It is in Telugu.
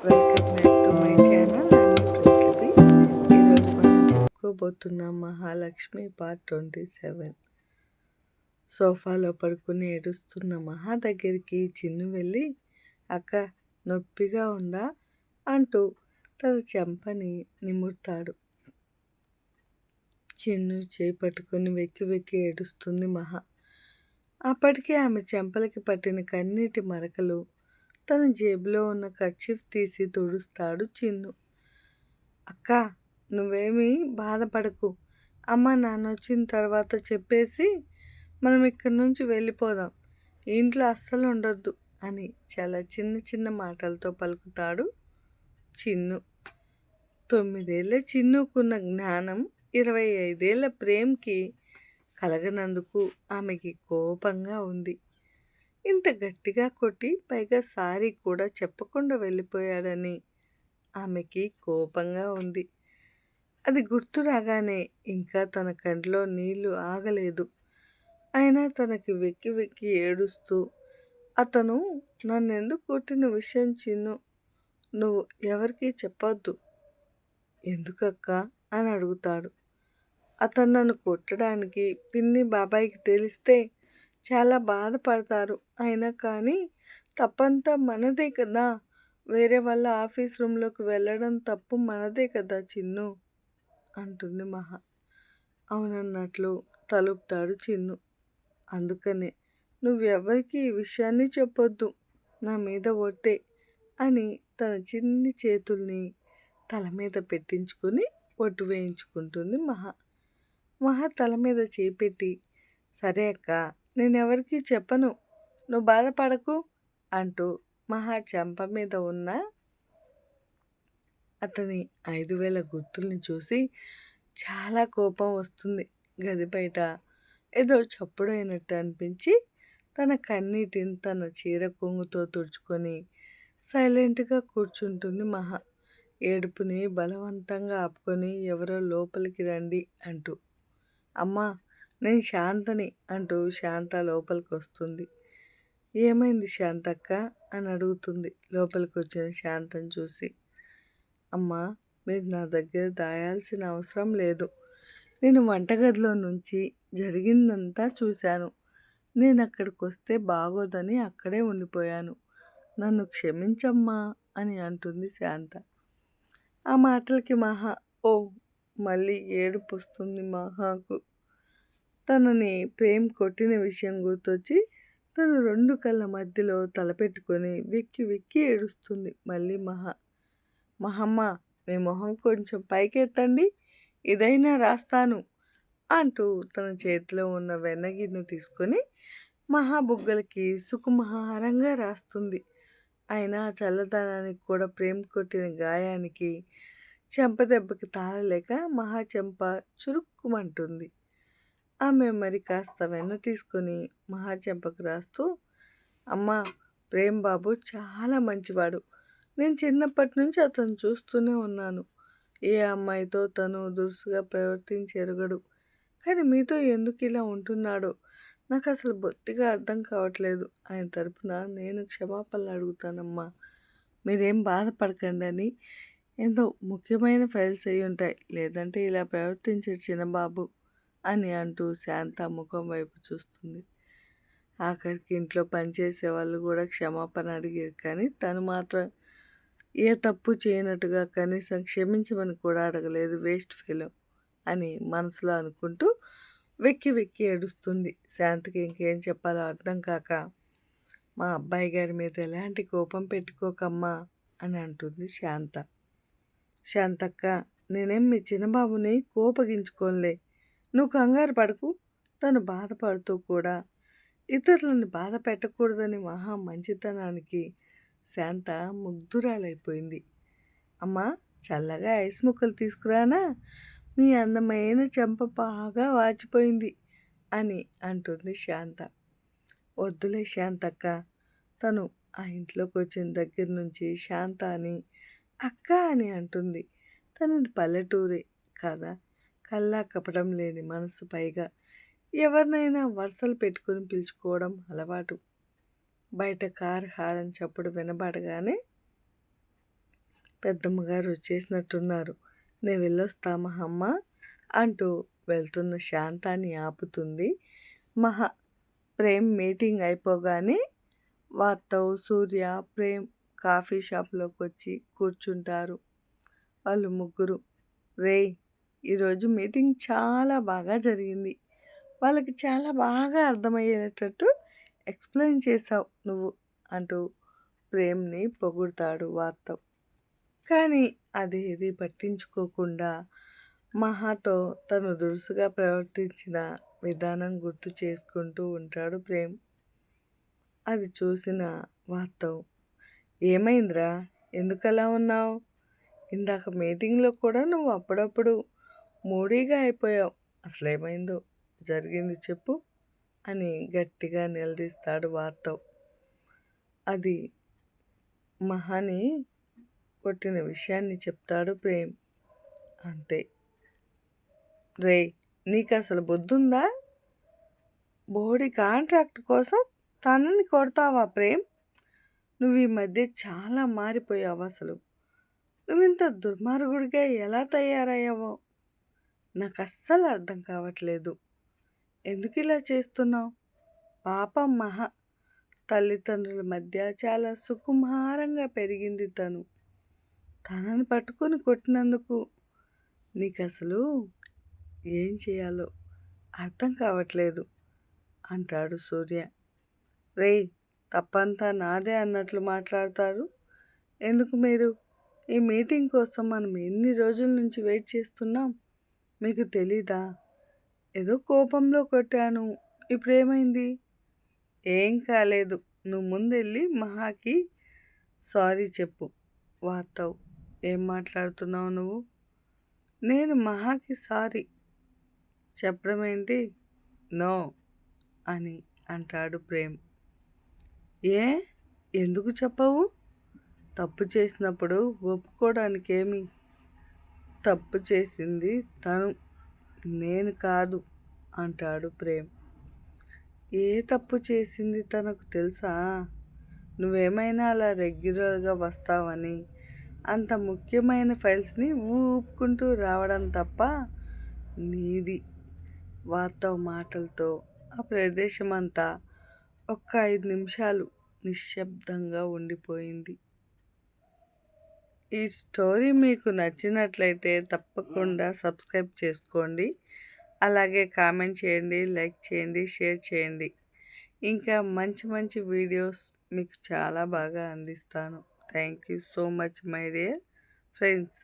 Welcome back to my channel. నేను పృథ్వీ. ఈరోజు మనం చెప్పుకోబోతున్నాం మహాలక్ష్మి పార్ట్ 27. సోఫాలో పడుకుని ఏడుస్తున్న మహా దగ్గరికి చిన్ను వెళ్ళి, అక్క నొప్పిగా ఉందా అంటూ తన చెంపని నిమురుతాడు. చిన్ను చేయి పట్టుకుని వెక్కి వెక్కి ఏడుస్తుంది మహా. అప్పటికే ఆమె చెంపలకి పట్టిన కన్నీటి మరకలు తన జేబులో ఉన్న కర్చీఫ్ తీసి తుడుస్తాడు చిన్ను. అక్క నువ్వేమీ బాధపడకు, అమ్మ నాన్న వచ్చిన తర్వాత చెప్పేసి మనం ఇక్కడి నుంచి వెళ్ళిపోదాం, ఇంట్లో అస్సలు ఉండొద్దు అని చాలా చిన్న చిన్న మాటలతో పలుకుతాడు చిన్ను. 9 ఏళ్ళ చిన్నుకున్న జ్ఞానం 25 ఏళ్ళ ప్రేమ్కి కలగనందుకు ఆమెకి కోపంగా ఉంది. ఇంత గట్టిగా కొట్టి పైగా సారీ కూడా చెప్పకుండా వెళ్ళిపోయాడని ఆమెకి కోపంగా ఉంది. అది గుర్తు రాగానే ఇంకా తన కంట్లో నీళ్లు ఆగలేదు. అయినా తనకి వెక్కి వెక్కి ఏడుస్తూ, అతను నన్నెందుకు కొట్టిన విషయం చిన్ను నువ్వు ఎవరికీ చెప్పొద్దు. ఎందుకక్క అని అడుగుతాడు. అతను నన్ను కొట్టడానికి పిన్ని బాబాయికి తెలిస్తే చాలా బాధపడతారు. అయినా కానీ తప్పంతా మనదే కదా, వేరే వాళ్ళ ఆఫీస్ రూమ్లోకి వెళ్ళడం తప్పు మనదే కదా చిన్ను అంటుంది మహా. అవునన్నట్లు తలుపుతాడు చిన్ను. అందుకనే నువ్వెవరికి ఈ విషయాన్ని చెప్పొద్దు, నా మీద ఒట్టే అని తన చిన్ని చేతుల్ని తల మీద పెట్టించుకుని ఒట్టు వేయించుకుంటుంది మహా. మహా తల మీద చేపెట్టి, సరే అక్క నేనెవరికీ చెప్పను, నువ్వు బాధపడకు అంటూ మహా చెంప మీద ఉన్న అతని 5,000 గుర్తుల్ని చూసి చాలా కోపం వస్తుంది. గది బయట ఏదో చప్పుడు అయినట్టు అనిపించి తన కన్నీటిని తన చీర కొంగుతో తుడుచుకొని సైలెంట్గా కూర్చుంటుంది మహా. ఏడుపుని బలవంతంగా ఆపుకొని ఎవరో లోపలికి రండి అంటూ. అమ్మా నేను శాంతని అంటూ శాంత లోపలికి వస్తుంది. ఏమైంది శాంతక్క అని అడుగుతుంది లోపలికి వచ్చిన శాంతని చూసి. అమ్మా మీరు నా దగ్గర దాయాల్సిన అవసరం లేదు, నేను వంటగదిలో నుంచి జరిగిందంతా చూశాను, నేను అక్కడికి వస్తే బాగోదని అక్కడే ఉండిపోయాను, నన్ను క్షమించమ్మా అని అంటుంది శాంత. ఆ మాటలకి మహా మళ్ళీ ఏడుపు వస్తుంది మహాకు. తనని ప్రేమ్ కొట్టిన విషయం గుర్తొచ్చి తను 2 కళ్ళ మధ్యలో తలపెట్టుకొని వెక్కి వెక్కి ఏడుస్తుంది మళ్ళీ మహా. మహమ్మ మీ మొహం కొంచెం పైకెత్తండి, ఇదైనా రాస్తాను అంటూ తన చేతిలో ఉన్న వెన్నగిన్నె తీసుకొని మహా బుగ్గలకి సుకుమారంగా రాస్తుంది. అయినా చల్లదనానికి కూడా ప్రేమ్ కొట్టిన గాయానికి చెంప దెబ్బకి తాళలేక మహా చెంప చురుక్కుమంటుంది. ఆమె మరి కాస్త వెన్న తీసుకొని మహా చెంపకు రాస్తూ, అమ్మా ప్రేమ్ బాబు చాలా మంచివాడు, నేను చిన్నప్పటి నుంచి అతను చూస్తూనే ఉన్నాను, ఏ అమ్మాయితో తను దురుసుగా ప్రవర్తించెరగడు, కానీ మీతో ఎందుకు ఇలా ఉంటున్నాడో నాకు అసలు బొత్తిగా అర్థం కావట్లేదు, ఆయన తరపున నేను క్షమాపణలు అడుగుతానమ్మా, మీరేం బాధపడకండి అని ఏదో ముఖ్యమైన ఫైల్స్ అయి ఉంటాయి, లేదంటే ఇలా ప్రవర్తించడు చిన్నబాబు అని అంటూ శాంత ముఖం వైపు చూస్తుంది. ఆఖరికి ఇంట్లో పనిచేసే వాళ్ళు కూడా క్షమాపణ అడిగారు, కానీ తను మాత్రం ఏ తప్పు చేయనట్టుగా కనీసం క్షమించమని కూడా అడగలేదు, వేస్ట్ ఫెలో అని మనసులో అనుకుంటూ వెక్కి వెక్కి ఏడుస్తుంది. శాంతకి ఇంకేం చెప్పాలో అర్థం కాక, మా అబ్బాయి గారి మీద ఎలాంటి కోపం పెట్టుకోకమ్మా అని అంటుంది శాంత. శాంతక్క నేనేం మీ చిన్నబాబుని కోపగించుకోనులే, నువ్వు కంగారు పడకు, తను బాధపడుతూ కూడా ఇతరులను బాధ పెట్టకూడదని మహా మంచితనానికి శాంత ముగ్ధురాలైపోయింది. అమ్మా చల్లగా ఐస్ ముక్కలు తీసుకురానా, మీ అందమైన చెంప బాగా వాచిపోయింది అని అంటుంది శాంత. వద్దులే శాంతక్క, తను ఆ ఇంట్లోకి వచ్చిన దగ్గర నుంచి శాంత అని అక్క అని అంటుంది. తనది పల్లెటూరే కదా, కల్లా కపటం లేని మనసు, పైగా ఎవరినైనా వరుసలు పెట్టుకుని పిలుచుకోవడం అలవాటు. బయట కారు హారన్ చప్పుడు వినబడగానే పెద్దమ్మగారు వచ్చేసినట్టున్నారు. నేను వెళ్ళొస్తా మహమ్మ అంటూ వెళ్తున్న శాంతాన్ని ఆపుతుంది మహా. ప్రేమ్ మీటింగ్ అయిపోగానే వాత్తవ్, సూర్య, ప్రేమ్ కాఫీ షాప్‌లోకొచ్చి కూర్చుంటారు. వాళ్ళు ముగ్గురు. రేయ్! ఈరోజు మీటింగ్ చాలా బాగా జరిగింది. వాళ్ళకి చాలా బాగా అర్థమయ్యేటట్టు ఎక్స్‌ప్లెయిన్ చేశావు నువ్వు అంటూ ప్రేమ్‌ని పొగుడుతాడు వాత్తవ్. కానీ అదేది పట్టించుకోకుండా మహాతో తను దురుసుగా ప్రవర్తించిన విధానం గుర్తు చేసుకుంటూ ఉంటాడు ప్రేమ్. అది చూసిన వాత్తవ్, ఏమైందిరా? ఎందుకలా ఉన్నావు? ఇందాక మీటింగ్‌లో కూడా నువ్వు అప్పుడప్పుడు మూడీగా అయిపోయావు. అసలేమైందో జరిగింది చెప్పు అని గట్టిగా నిలదీస్తాడు వాత్తవ్. అది మహాని కొట్టిన విషయాన్ని చెప్తాడు ప్రేమ్. అంతే. రేయ్! నీకసలు బుద్ధుందా? బోడి కాంట్రాక్ట్ కోసం తనని కొడతావా ప్రేమ్? నువ్వు ఈ మధ్య చాలా మారిపోయావసలు. నువ్వింత దుర్మార్గుడిగా ఎలా తయారయ్యావో నాకస్సలు అర్థం కావట్లేదు. ఎందుకిలా చేస్తున్నావు? పాపం మహా. తల్లిదండ్రుల మధ్య చాలా సుకుమారంగా పెరిగింది తను. తనని పట్టుకొని కొట్టినందుకు నీకసలు ఏం చేయాలో అర్థం కావట్లేదు అంటాడు సూర్య. రేయ్! తప్పంతా నాదే అన్నట్లు మాట్లాడతారు. ఎందుకు మీరు? ఈ మీటింగ్ కోసం మనం ఎన్ని రోజుల నుంచి వెయిట్ చేస్తున్నాం. మీకు తెలీదా? ఏదో కోపంలో కొట్టాను. ఇప్పుడేమైంది? ఏం కాలేదు. నువ్వు ముందెళ్ళి మహాకి సారీ చెప్పు. వాత్తవ్, ఏం మాట్లాడుతున్నావు నువ్వు? నేను మహాకి సారీ చెప్పడం ఏంటి? నో అని అంటాడు ప్రేమ్. ఏ? ఎందుకు చెప్పవు? తప్పు చేసినప్పుడు ఒప్పుకోవడానికేమి? తప్పు చేసింది తను, నేను కాదు అంటాడు ప్రేమ్. ఏ తప్పు చేసింది తనకు తెలుసా? నువ్వేమైనా అలా రెగ్యులర్గా వస్తావని, అంత ముఖ్యమైన ఫైల్స్ని ఊపుకుంటూ రావడం తప్ప నీది. వాస్తవ మాటలతో ఆ ప్రదేశమంతా ఒక్క 5 నిమిషాలు నిశ్శబ్దంగా ఉండిపోయింది. ఈ స్టోరీ మీకు నచ్చినట్లయితే తప్పకుండా సబ్స్క్రైబ్ చేసుకోండి. అలాగే కామెంట్ చేయండి, లైక్ చేయండి, షేర్ చేయండి. ఇంకా మంచి మంచి వీడియోస్ మీకు చాలా బాగా అందిస్తాను. Thank you so much my dear friends.